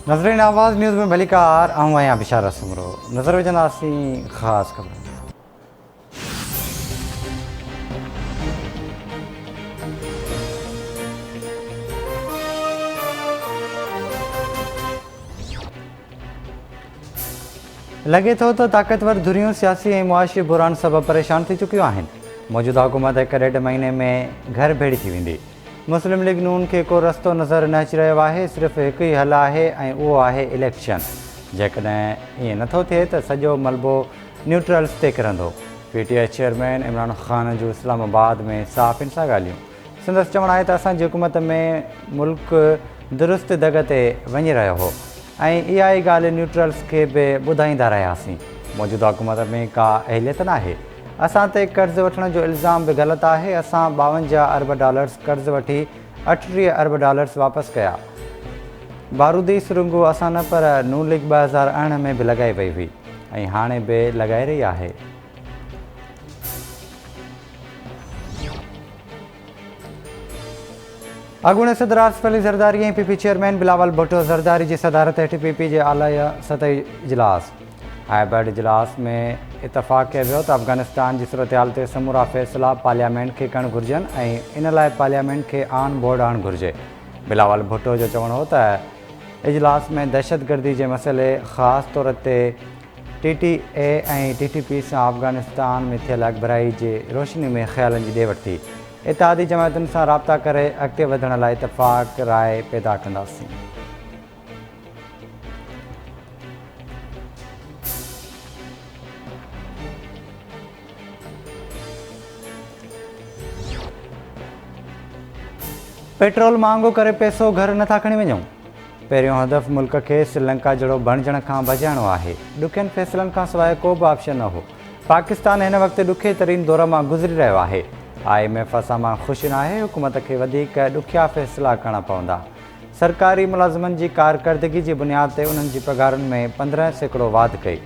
नज़रीन आवाज़ न्यूज़ में भलीकार आऊं आहियां बिशारत सुमरो। नज़र विझंदासीं ख़ासि ख़बर। लॻे थो त ताक़तवर धुरियूं सियासी ऐं मुआशी बुरान सबबु परेशान थी चुकियूं आहिनि। मौजूदा हुकूमत हिकु ॾेढ महीने में घर भेड़ी थी वेंदी। मुस्लिम लीग नून खे को रस्तो नज़र न अची रहियो आहे। सिर्फ़ु हिकु ई हल आहे ऐं उहो आहे इलेक्शन। जेकॾहिं ईअं नथो थिए त सॼो मलबो न्यूट्रल्स ते किरंदो। PTI चेयरमैन इमरान ख़ान जूं इस्लामाबाद में साफ़ इन सां ॻाल्हियूं। संदसि चवणु आहे त असांजी हुकूमत में मुल्क दुरुस्त दग ते वञी रहियो हो ऐं इहा ई ॻाल्हि न्यूट्रल्स खे बि ॿुधाईंदा रहियासीं। मौजूदा हुकूमत में का अहलियत न आहे। असां ते कर्ज़ु वठण जो इल्ज़ाम बि ग़लति आहे। असां $52 अरब कर्ज़ु वठी $38 अरब वापसि कया। बारूदी सुरंगूं असां न पर नून लीग 2008 में बि लॻाई वई हुई ऐं हाणे बि लॻाए रही आहे। अॻूणे सदर आसिफ अली ज़रदारी ऐं PP चेयरमैन बिलावल भुट्टो ज़रदारी जी सदारत हेठि PP जे आला सतही इजलास हाइब्रिड इजलास में इतफ़ाक़ कयो वियो त अफ़गानिस्तान जी सूरत ते समूरा फ़ैसिला पार्लियामेंट खे करणु घुरिजनि ऐं इन लाइ पार्लियामेंट खे ऑन बोर्ड आणणु घुरिजे। बिलावल भुट्टो जो चवणु हो त इजलास में दहशतगर्दी जे मसइले ख़ासि तौर ते TTA ऐं TTP सां अफ़गानिस्तान में थियल अॻिभराई जे रोशनी में ख़्यालनि जी ॾे वरिती। इत्तेहादी जमायतुनि सां राब्ता करे अॻिते वधण लाइ इतफ़ाक़ राय पैदा कंदासीं। पेट्रोल महांगो करे पैसो घर नथा खणी वञूं। पहिरियों हदफ़ मुल्क खे श्रीलंका जहिड़ो बणिजण खां बचाइणो आहे। ॾुखियनि फ़ैसिलनि खां सवाइ को बि ऑप्शन न हो। पाकिस्तान हिन वक़्तु ॾुखे तरीन दौर मां गुज़री रहियो आहे। IMF असां मां ख़ुशि न आहे। हुकूमत खे वधीक ॾुखिया फ़ैसिला करणा पवंदा। सरकारी मुलाज़िमनि जी कारकर्दगी जी बुनियाद ते उन्हनि जी पघारुनि में 15% वाधि कई।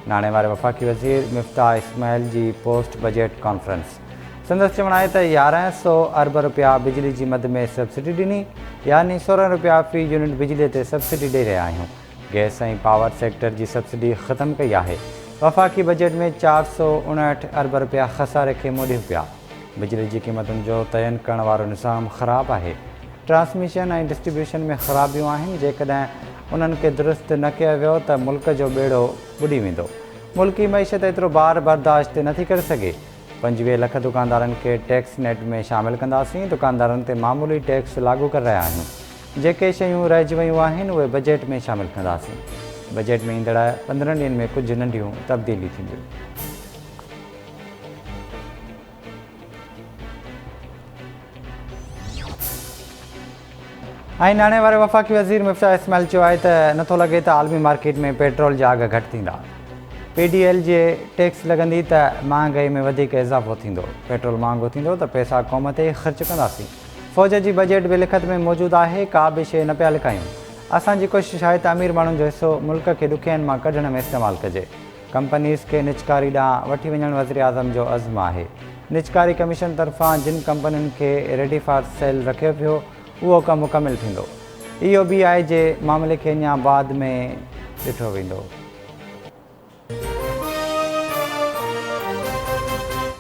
नाणे वारे वफ़ाक़ी वज़ीर मिफ्ताह इस्माइल जी पोस्ट बजट कॉन्फ्रेंस। संदसि चवणु आहे त $1100 अरब बिजली जी मद में सब्सिडी ॾिनी, यानी $16 फ़ी यूनिट बिजलीअ ते सब्सिडी ॾेई रहिया आहियूं। गैस ऐं पावर सेक्टर जी सब्सिडी ख़तमु कई आहे। वफ़ाक़ी बजट में $459 अरब ख़सारे खे मोॾियूं पिया। बिजली जी क़ीमतुनि जो तयन करण वारो निज़ाम ख़राबु आहे। ट्रांसमिशन ऐं डिस्ट्रीब्यूशन में ख़राबियूं आहिनि। जेकॾहिं उन्हनि खे दुरुस्त न कयो वियो त मुल्क जो ॿेड़ो ॿुॾी वेंदो। मुल्की मईशत एतिरो भार बर्दाश्त नथी करे सघे। 25 लख दुकानदारनि खे टैक्स नेट में शामिलु कंदासीं। दुकानदारनि ते मामूली टैक्स लागू करे रहिया आहियूं। जेके शयूं रहिजी वियूं आहिनि उहे बजट में शामिलु कंदासीं। बजट में ईंदड़ 15 ॾींहनि में कुझु नंढियूं तब्दीली थींदियूं। ऐं नाणे वारे वफ़ाक़ी वज़ीर मिफ्ताह इस्माइल चयो आहे त नथो लॻे त आलमी मार्केट में पेट्रोल जा अघ घटि थींदा। PDL जे टैक्स लॻंदी त महांगाई में वधीक इज़ाफ़ो थींदो। पेट्रोल महांगो थींदो त पैसा क़ौम ते ख़र्च कंदासीं। फ़ौज जी बजट बि लिखत में मौजूदु आहे। का बि शइ न पिया लिखायूं। असांजी कोशिशि आहे त अमीर माण्हुनि जो हिसो मुल्क खे ॾुखियनि मां कढण में इस्तेमालु कजे। कंपनीज़ खे निजकारी ॾांहुं वठी वञणु वज़ीर आज़म जो अज़्म आहे। निजकारी कमीशन तरफ़ां जिन कंपनियुनि खे रेडी फॉर सेल रखियो पियो उहो कमु मुकमिल थींदो। EOBI जे मामले खे अञा बाद में ॾिठो वेंदो।